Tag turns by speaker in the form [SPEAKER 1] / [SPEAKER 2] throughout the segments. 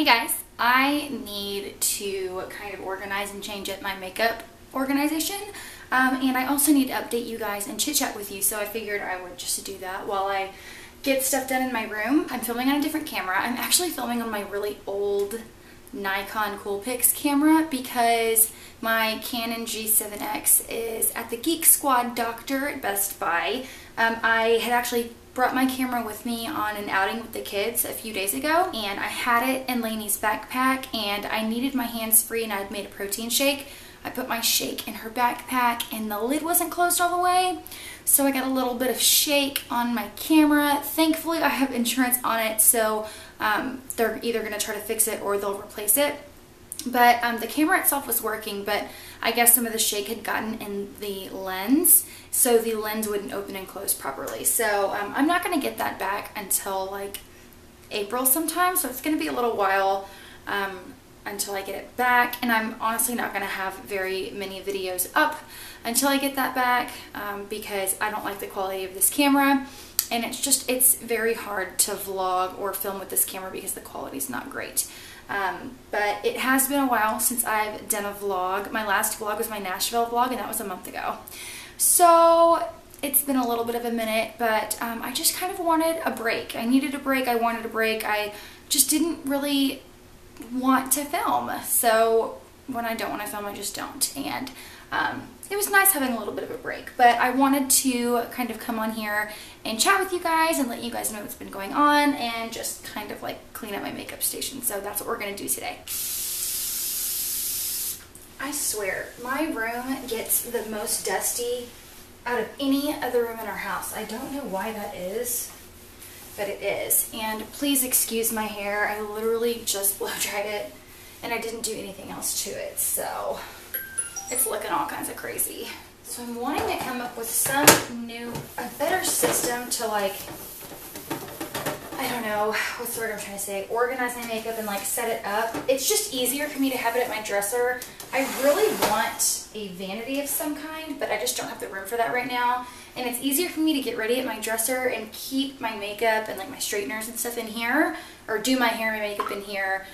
[SPEAKER 1] Hey guys, I need to kind of organize and change up my makeup organization, and I also need to update you guys and chit chat with you, so I figured I would just do that while I get stuff done in my room. I'm filming on a different camera. I'm actually filming on my really old Nikon Coolpix camera because my Canon G7X is at the Geek Squad doctor at Best Buy. I had actually brought my camera with me on an outing with the kids a few days ago, and I had it in Lainey's backpack, and I needed my hands free, and I'd made a protein shake. I put my shake in her backpack and the lid wasn't closed all the way, so I got a little bit of shake on my camera. Thankfully I have insurance on it, so they're either going to try to fix it or they'll replace it. But the camera itself was working, but I guess some of the shake had gotten in the lens, so the lens wouldn't open and close properly. So I'm not going to get that back until like April sometime, so it's going to be a little while until I get it back, and I'm honestly not going to have very many videos up until I get that back because I don't like the quality of this camera, and it's very hard to vlog or film with this camera because the quality is not great. But it has been a while since I've done a vlog. My last vlog was my Nashville vlog, and that was a month ago. So it's been a little bit of a minute, but I just kind of wanted a break. I needed a break. I wanted a break. I just didn't really want to film. So when I don't want to film, I just don't. And it was nice having a little bit of a break, but I wanted to kind of come on here and chat with you guys and let you guys know what's been going on and just kind of like clean up my makeup station. So that's what we're going to do today. I swear, my room gets the most dusty out of any other room in our house. I don't know why that is, but it is. And please excuse my hair. I literally just blow dried it and I didn't do anything else to it, so it's looking all kinds of crazy. So I'm wanting to come up with a better system to, like, I don't know what's the word I'm trying to say, organize my makeup and like set it up. It's just easier for me to have it at my dresser. I really want a vanity of some kind, but I just don't have the room for that right now. And it's easier for me to get ready at my dresser and keep my makeup and like my straighteners and stuff in here, or do my hair and my makeup in here.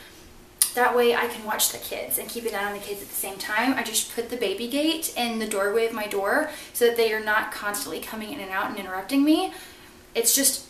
[SPEAKER 1] That way I can watch the kids and keep an eye on the kids at the same time. I just put the baby gate in the doorway of my door so that they are not constantly coming in and out and interrupting me.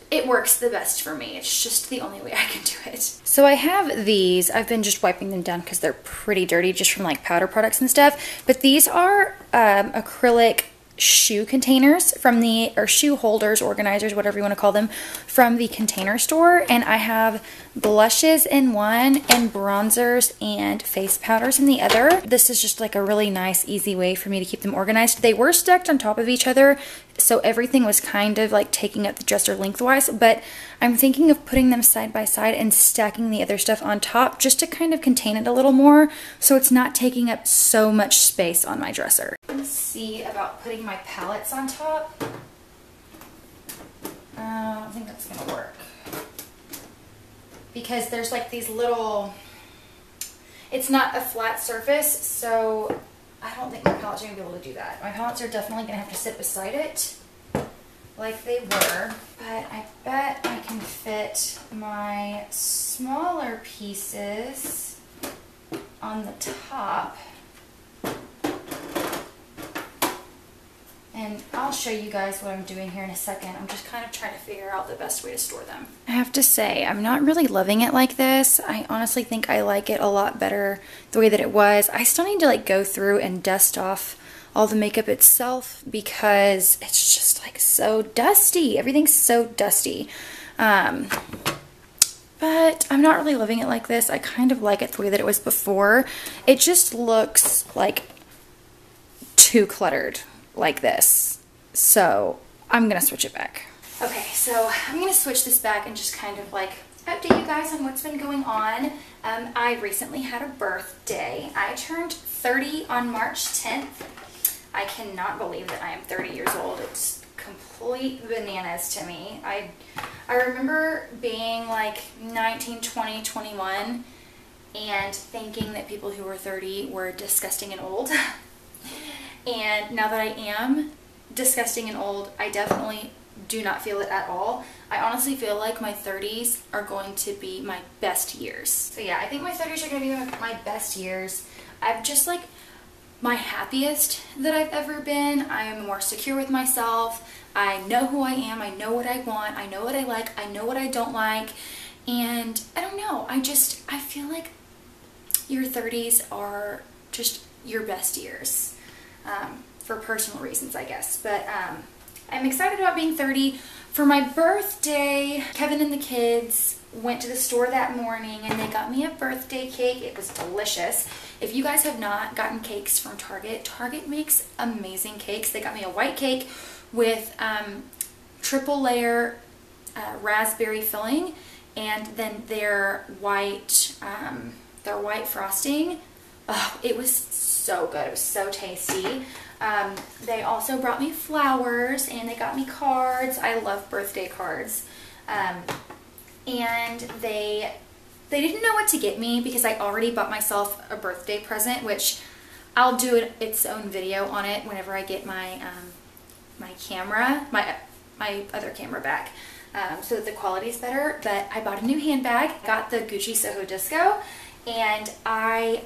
[SPEAKER 1] It works the best for me. It's just the only way I can do it. So I have these. I've been just wiping them down because they're pretty dirty just from like powder products and stuff. But these are acrylic shoe containers from or shoe holders, organizers, whatever you want to call them, from the Container Store. And I have blushes in one and bronzers and face powders in the other. This is just like a really nice, easy way for me to keep them organized. They were stacked on top of each other, so everything was kind of like taking up the dresser lengthwise, but I'm thinking of putting them side by side and stacking the other stuff on top just to kind of contain it a little more so it's not taking up so much space on my dresser. Let's see about putting my palettes on top. I don't think that's gonna work because there's like these little, it's not a flat surface, so I don't think my palettes are gonna be able to do that. My palettes are definitely gonna have to sit beside it like they were, but I bet I can fit my smaller pieces on the top. And I'll show you guys what I'm doing here in a second. I'm just kind of trying to figure out the best way to store them. I have to say, I'm not really loving it like this. I honestly think I like it a lot better the way that it was. I still need to like go through and dust off all the makeup itself because it's just like so dusty. Everything's so dusty. But I'm not really loving it like this. I kind of like it the way that it was before. It just looks like too cluttered like this, so I'm gonna switch it back. Okay, so I'm gonna switch this back and just kind of like update you guys on what's been going on. I recently had a birthday. I turned 30 on March 10th. I cannot believe that I am 30 years old. It's complete bananas to me. I remember being like 19, 20, 21 and thinking that people who were 30 were disgusting and old. And now that I am disgusting and old, I definitely do not feel it at all. I honestly feel like my 30s are going to be my best years. So yeah, I think my 30s are going to be my best years. I'm just like my happiest that I've ever been. I am more secure with myself. I know who I am. I know what I want. I know what I like. I know what I don't like. And I don't know. I feel like your 30s are just your best years. For personal reasons, I guess. But I'm excited about being 30. For my birthday, Kevin and the kids went to the store that morning and they got me a birthday cake. It was delicious. If you guys have not gotten cakes from Target, Target makes amazing cakes. They got me a white cake with triple layer raspberry filling, and then their white frosting. Oh, it was so good. It was so tasty. They also brought me flowers and they got me cards. I love birthday cards. And they didn't know what to get me because I already bought myself a birthday present, which I'll do its own video on it whenever I get my my camera, my other camera back, so that the quality is better. But I bought a new handbag, got the Gucci Soho Disco, and I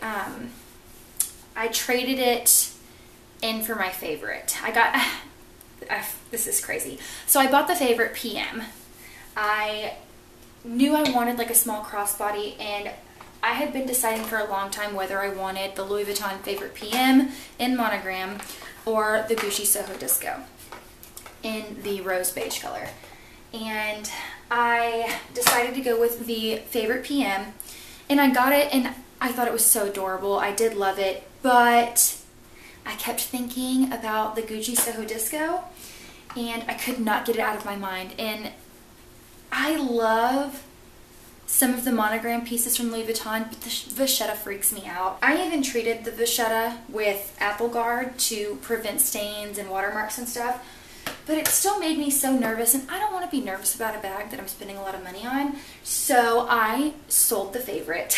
[SPEAKER 1] traded it in for my favorite. This is crazy. So I bought the favorite PM. I knew I wanted like a small crossbody, and I had been deciding for a long time whether I wanted the Louis Vuitton favorite PM in monogram or the Gucci Soho Disco in the rose beige color. And I decided to go with the favorite PM, and I got it, and I thought it was so adorable. I did love it, but I kept thinking about the Gucci Soho Disco, and I could not get it out of my mind. And I love some of the monogram pieces from Louis Vuitton, but the vachetta freaks me out. I even treated the vachetta with Apple Guard to prevent stains and watermarks and stuff, but it still made me so nervous, and I don't want to be nervous about a bag that I'm spending a lot of money on, so I sold the favorite.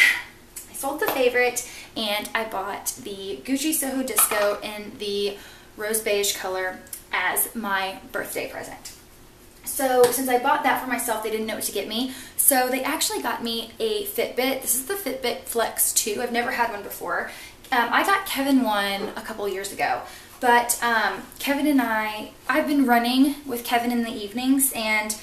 [SPEAKER 1] I sold the favorite, and I bought the Gucci Soho Disco in the rose beige color as my birthday present. So since I bought that for myself, they didn't know what to get me. So they actually got me a Fitbit. This is the Fitbit Flex 2. I've never had one before. I got Kevin one a couple years ago. But Kevin and I've been running with Kevin in the evenings, and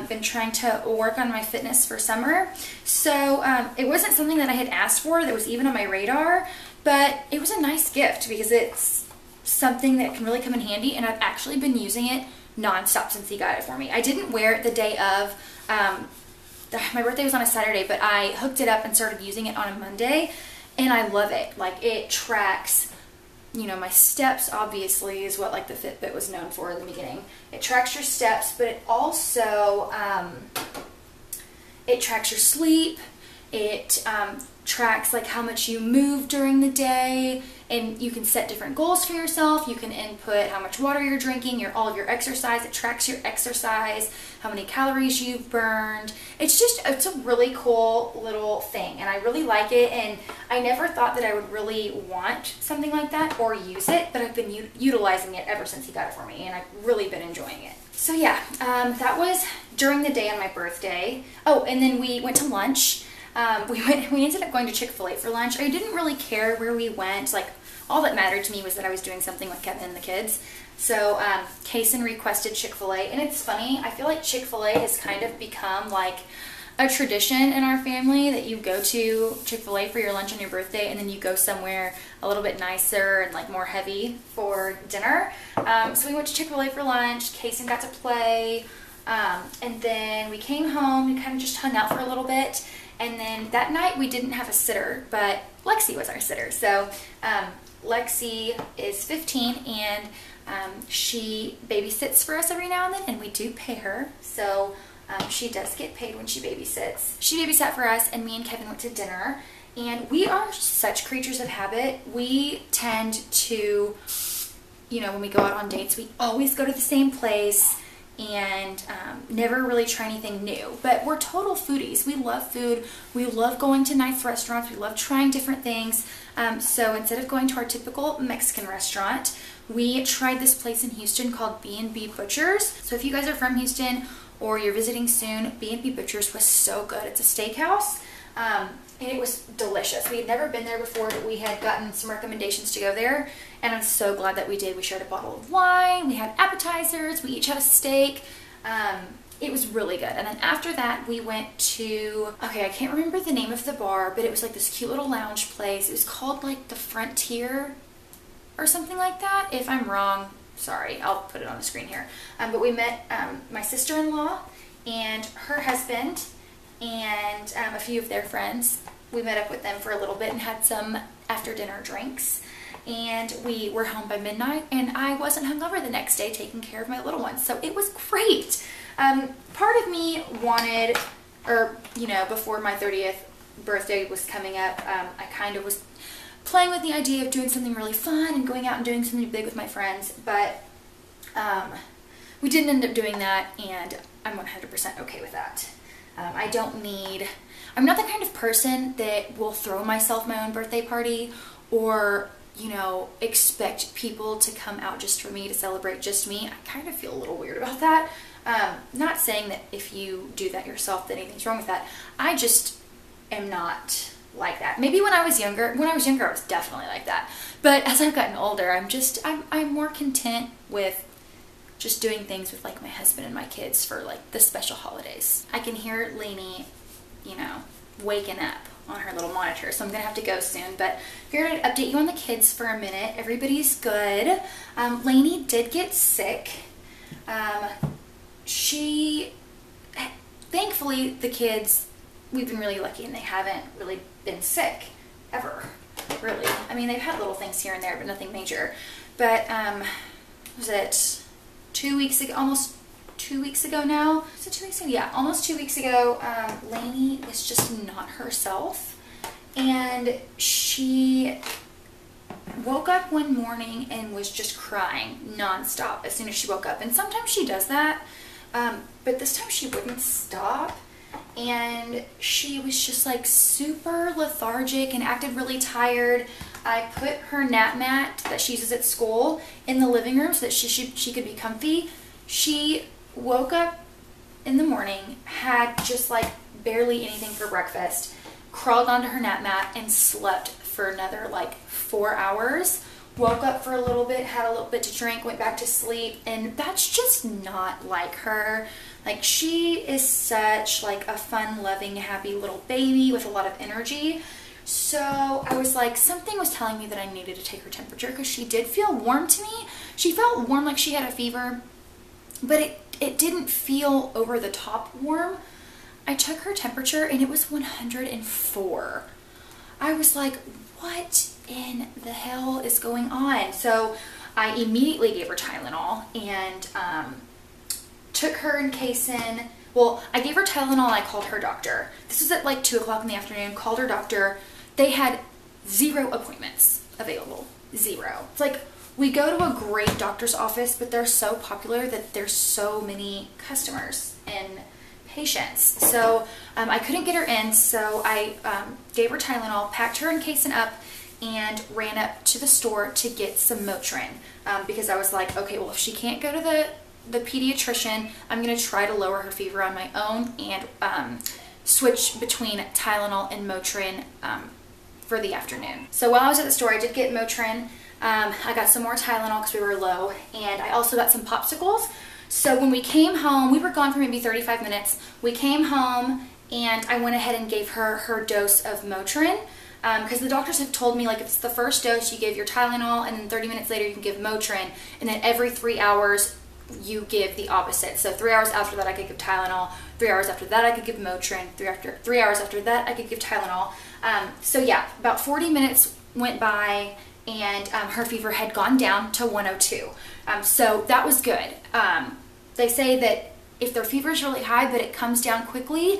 [SPEAKER 1] been trying to work on my fitness for summer. So it wasn't something that I had asked for that was even on my radar, but it was a nice gift because it's something that can really come in handy, and I've actually been using it non-stop since he got it for me. I didn't wear it the day of, my birthday was on a Saturday, but I hooked it up and started using it on a Monday, and I love it. Like, it tracks, you know, my steps, obviously, is what like the Fitbit was known for in the beginning. It tracks your steps, but it also, it tracks your sleep. It tracks like how much you move during the day, and you can set different goals for yourself. You can input how much water you're drinking, all of your exercise. It tracks your exercise, how many calories you've burned. It's a really cool little thing, and I really like it, and I never thought that I would really want something like that or use it, but I've been utilizing it ever since he got it for me, and I've really been enjoying it. So yeah, that was during the day on my birthday. Oh, and then we went to lunch. We ended up going to Chick-fil-A for lunch. I didn't really care where we went. Like, all that mattered to me was that I was doing something with Kevin and the kids. So Kayson requested Chick-fil-A, and it's funny, I feel like Chick-fil-A has kind of become like a tradition in our family, that you go to Chick-fil-A for your lunch on your birthday, and then you go somewhere a little bit nicer and like more heavy for dinner. So we went to Chick-fil-A for lunch. Kayson got to play, and then we came home. We kind of just hung out for a little bit. And then that night we didn't have a sitter, but Lexi was our sitter. So Lexi is 15, and she babysits for us every now and then, and we do pay her. So she does get paid when she babysits. She babysat for us, and me and Kevin went to dinner. And we are such creatures of habit. We tend to, you know, when we go out on dates, we always go to the same place. and never really try anything new. But we're total foodies. We love food. We love going to nice restaurants. We love trying different things. So instead of going to our typical Mexican restaurant, we tried this place in Houston called B&B Butchers. So if you guys are from Houston or you're visiting soon, B&B Butchers was so good. It's a steakhouse. And it was delicious. We had never been there before, but we had gotten some recommendations to go there, and I'm so glad that we did. We shared a bottle of wine, we had appetizers, we each had a steak. It was really good. And then after that, we went to, okay, I can't remember the name of the bar, but it was like this cute little lounge place. It was called like the Frontier or something like that. If I'm wrong, sorry, I'll put it on the screen here. But we met my sister-in-law and her husband and a few of their friends. We met up with them for a little bit and had some after dinner drinks, and we were home by midnight, and I wasn't hungover the next day taking care of my little ones, so it was great. Part of me wanted, or you know, before my 30th birthday was coming up, I kind of was playing with the idea of doing something really fun and going out and doing something big with my friends, but we didn't end up doing that, and I'm 100% okay with that. I'm not the kind of person that will throw myself my own birthday party or, you know, expect people to come out just for me, to celebrate just me. I kind of feel a little weird about that. Not saying that if you do that yourself that anything's wrong with that. I just am not like that. Maybe when I was younger, I was definitely like that. But as I've gotten older, I'm more content with just doing things with like my husband and my kids for like the special holidays. I can hear Lainey, you know, waking up on her little monitor, so I'm gonna have to go soon, but figured I'd update you on the kids for a minute. Everybody's good. Lainey did get sick. Thankfully the kids, we've been really lucky and they haven't really been sick ever, really. I mean, they've had little things here and there, but nothing major. But was it 2 weeks ago, almost 2 weeks ago now? Is it 2 weeks ago? Yeah, almost 2 weeks ago, Lainey was just not herself. And she woke up one morning and was just crying nonstop as soon as she woke up. And sometimes she does that, but this time she wouldn't stop. And she was just like super lethargic and acted really tired. I put her nap mat that she uses at school in the living room so that she could be comfy. She woke up in the morning, had just like barely anything for breakfast, crawled onto her nap mat and slept for another like 4 hours. Woke up for a little bit, had a little bit to drink, went back to sleep, and that's just not like her. Like, she is such like a fun, loving, happy little baby with a lot of energy. So I was like, something was telling me that I needed to take her temperature because she did feel warm to me. She felt warm, like she had a fever, but it didn't feel over the top warm. I took her temperature and it was 104. I was like, what in the hell is going on? So I immediately gave her Tylenol and took her and Kayson. Well, I gave her Tylenol and I called her doctor. This was at like 2 o'clock in the afternoon. Called her doctor. They had 0 appointments available. 0. It's like, we go to a great doctor's office, but they're so popular that there's so many customers and patients. So I couldn't get her in, so I gave her Tylenol, packed her and Kayson up, and ran up to the store to get some Motrin, because I was like, okay, well, if she can't go to the pediatrician, I'm going to try to lower her fever on my own and switch between Tylenol and Motrin for the afternoon. So while I was at the store, I did get Motrin. I got some more Tylenol because we were low, and I also got some popsicles. So when we came home, we were gone for maybe 35 minutes. We came home and I went ahead and gave her her dose of Motrin, because the doctors have told me, like, if it's the first dose, you give your Tylenol, and then 30 minutes later you can give Motrin, and then every 3 hours you give the opposite. So 3 hours after that I could give Tylenol, 3 hours after that I could give Motrin, 3 hours after that I could give Tylenol. So yeah, about 40 minutes went by and her fever had gone down to 102. So that was good. They say that if their fever is really high but it comes down quickly,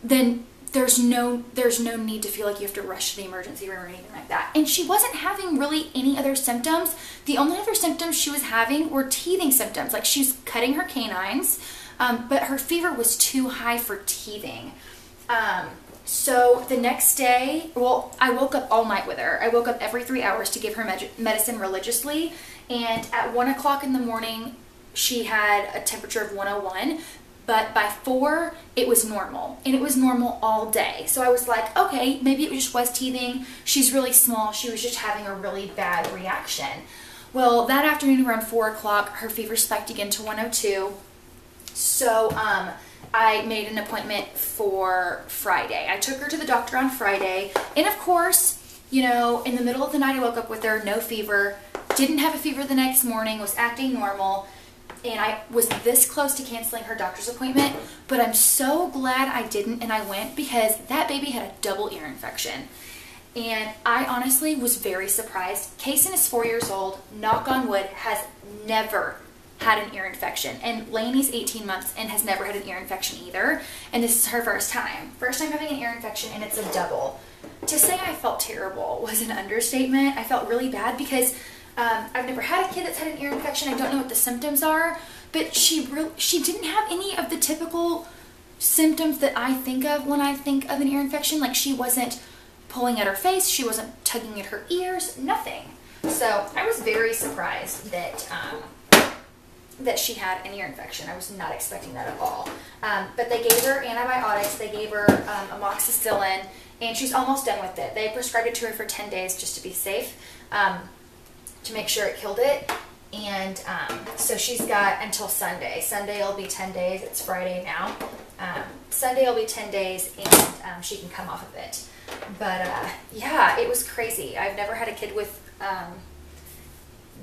[SPEAKER 1] then there's no need to feel like you have to rush to the emergency room or anything like that. And she wasn't having really any other symptoms. The only other symptoms she was having were teething symptoms. Like she was cutting her canines, but her fever was too high for teething. So the next day, well, I woke up all night with her. I woke up every 3 hours to give her medicine religiously. And at 1 o'clock in the morning, she had a temperature of 101. But by 4, it was normal. And it was normal all day. So I was like, okay, maybe it just was teething. She's really small. She was just having a really bad reaction. Well, that afternoon around 4 o'clock, her fever spiked again to 102. So I made an appointment for Friday. I took her to the doctor on Friday. And of course, you know, in the middle of the night, I woke up with her, no fever. Didn't have a fever the next morning, was acting normal. And I was this close to canceling her doctor's appointment, but I'm so glad I didn't and I went because that baby had a double ear infection. And I honestly was very surprised. Kayson is 4 years old, knock on wood, has never had an ear infection. And Lainey's 18 months and has never had an ear infection either. And this is her first time. First time having an ear infection, and it's a double. To say I felt terrible was an understatement. I felt really bad because I've never had a kid that's had an ear infection. I don't know what the symptoms are, but she didn't have any of the typical symptoms that I think of when I think of an ear infection. Like she wasn't pulling at her face, she wasn't tugging at her ears, nothing. So I was very surprised that that she had an ear infection. I was not expecting that at all. But they gave her antibiotics, they gave her amoxicillin, and she's almost done with it. They prescribed it to her for 10 days just to be safe. To make sure it killed it. And so she's got until Sunday. Sunday will be 10 days. It's Friday now. Sunday will be 10 days and she can come off of it. But yeah, it was crazy. I've never had a kid with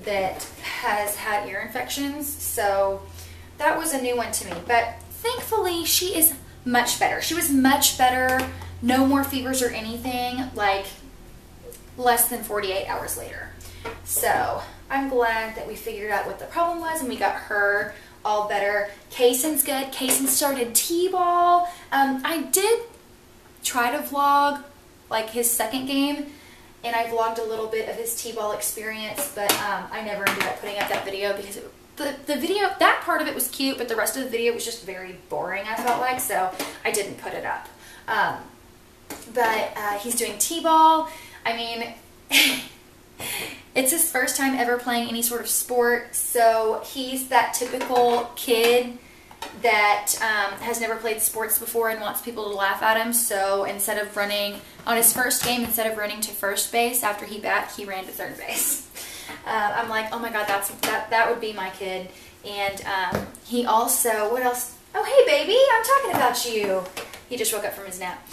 [SPEAKER 1] that has had ear infections. So that was a new one to me. But thankfully she is much better. She was much better. No more fevers or anything, like less than 48 hours later. So I'm glad that we figured out what the problem was and we got her all better. Kayson's good. Kayson started T-ball. I did try to vlog like his second game, and I vlogged a little bit of his T-ball experience, but I never ended up putting up that video because the video, that part of it was cute, but the rest of the video was just very boring, I felt like, so I didn't put it up. But he's doing T-ball. I mean, it's his first time ever playing any sort of sport, so he's that typical kid that has never played sports before and wants people to laugh at him. So instead of running, on his first game, instead of running to first base after he ran to third base. I'm like, oh my god, that would be my kid. And he also, what else? Oh, hey baby, I'm talking about you. He just woke up from his nap.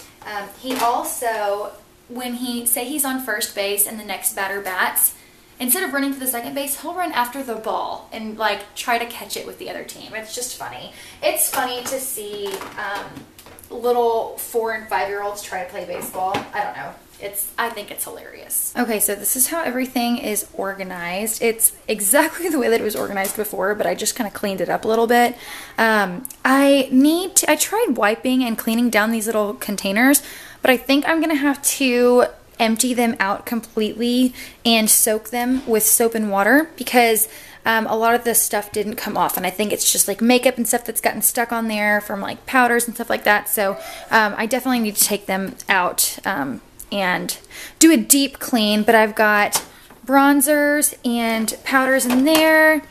[SPEAKER 1] He also, when he's on first base and the next batter bats, instead of running to the second base, he'll run after the ball and like try to catch it with the other team. It's just funny. It's funny to see little 4- and 5-year-olds try to play baseball. I don't know. I think it's hilarious. Okay, so this is how everything is organized. It's exactly the way that it was organized before, but I just kind of cleaned it up a little bit. I tried wiping and cleaning down these little containers, but I think I'm gonna have to empty them out completely and soak them with soap and water because a lot of this stuff didn't come off, and I think it's just like makeup and stuff that's gotten stuck on there from like powders and stuff like that. So I definitely need to take them out and do a deep clean. But I've got bronzers and powders in there,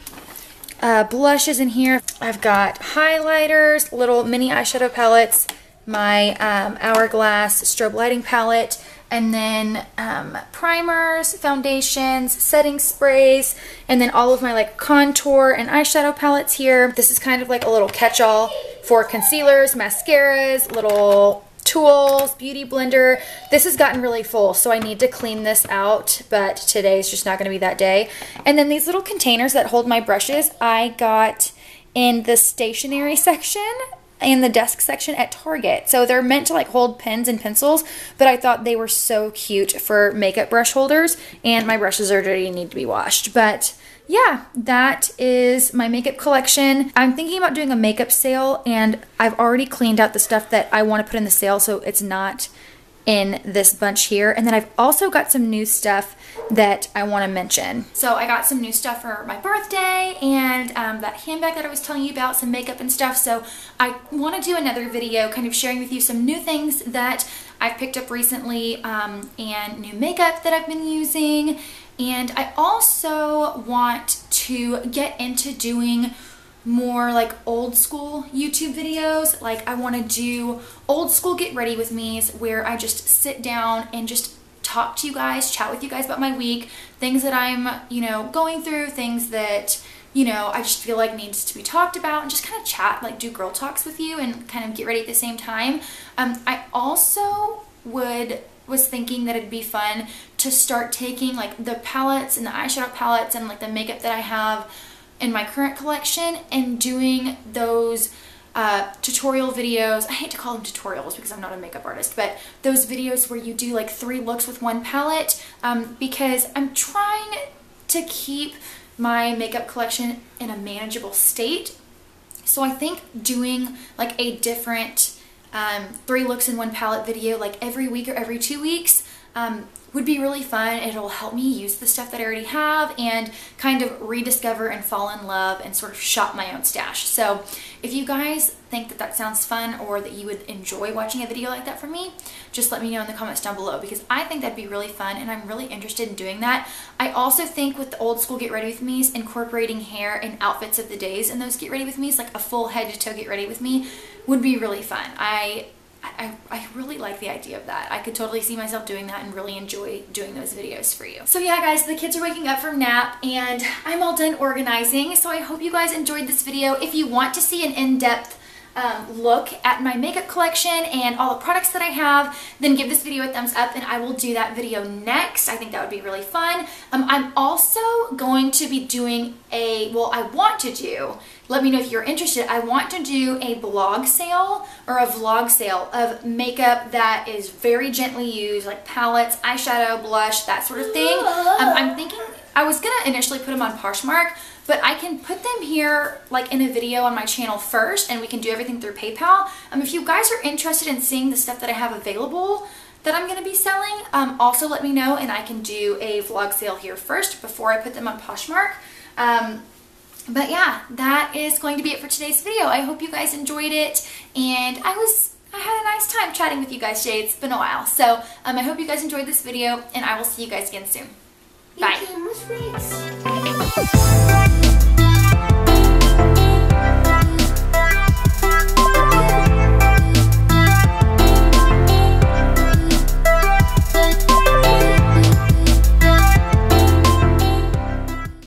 [SPEAKER 1] blushes in here. I've got highlighters, little mini eyeshadow palettes, my Hourglass strobe lighting palette, and then primers, foundations, setting sprays, and then all of my like contour and eyeshadow palettes here. This is kind of like a little catch-all for concealers, mascaras, little tools, beauty blender. This has gotten really full, so I need to clean this out, but today's just not going to be that day. And then these little containers that hold my brushes, I got in the stationery section in the desk section at Target. So they're meant to like hold pens and pencils, but I thought they were so cute for makeup brush holders, and my brushes are dirty and need to be washed. But yeah, that is my makeup collection. I'm thinking about doing a makeup sale, and I've already cleaned out the stuff that I want to put in the sale so it's not in this bunch here. And then I've also got some new stuff that I want to mention. So I got some new stuff for my birthday, and that handbag that I was telling you about, some makeup and stuff. So I want to do another video kind of sharing with you some new things that I've picked up recently, and new makeup that I've been using. And I also want to get into doing more like old school YouTube videos. Like I want to do old school get ready with me's where I just sit down and just talk to you guys, chat with you guys about my week, things that I'm, you know, going through, things that, you know, I just feel like needs to be talked about, and just kind of chat, like do girl talks with you and kind of get ready at the same time. I also was thinking that it'd be fun to start taking like the palettes and the eyeshadow palettes and like the makeup that I have in my current collection and doing those tutorial videos. I hate to call them tutorials because I'm not a makeup artist, but those videos where you do like 3 looks with one palette, because I'm trying to keep my makeup collection in a manageable state. So I think doing like a different 3 looks in one palette video like every week or every 2 weeks would be really fun. It'll help me use the stuff that I already have and kind of rediscover and fall in love and sort of shop my own stash. So if you guys think that that sounds fun or that you would enjoy watching a video like that from me, just let me know in the comments down below, because I think that'd be really fun and I'm really interested in doing that. I also think with the old school get ready with me's, incorporating hair and outfits of the days in those get ready with me's, like a full head to toe get ready with me, would be really fun. I really like the idea of that. I could totally see myself doing that and really enjoy doing those videos for you. So yeah guys, the kids are waking up from nap and I'm all done organizing. So I hope you guys enjoyed this video. If you want to see an in-depth look at my makeup collection and all the products that I have, then give this video a thumbs up and I will do that video next. I think that would be really fun. I'm also going to be doing let me know if you're interested, I want to do a blog sale or a vlog sale of makeup that is very gently used, like palettes, eyeshadow, blush, that sort of thing. I'm thinking I was gonna initially put them on Poshmark, but I can put them here like in a video on my channel first, and we can do everything through PayPal. If you guys are interested in seeing the stuff that I have available that I'm gonna be selling, also let me know and I can do a vlog sale here first before I put them on Poshmark. But yeah, that is going to be it for today's video. I hope you guys enjoyed it, and I had a nice time chatting with you guys today. It's been a while. So I hope you guys enjoyed this video, and I will see you guys again soon. Bye.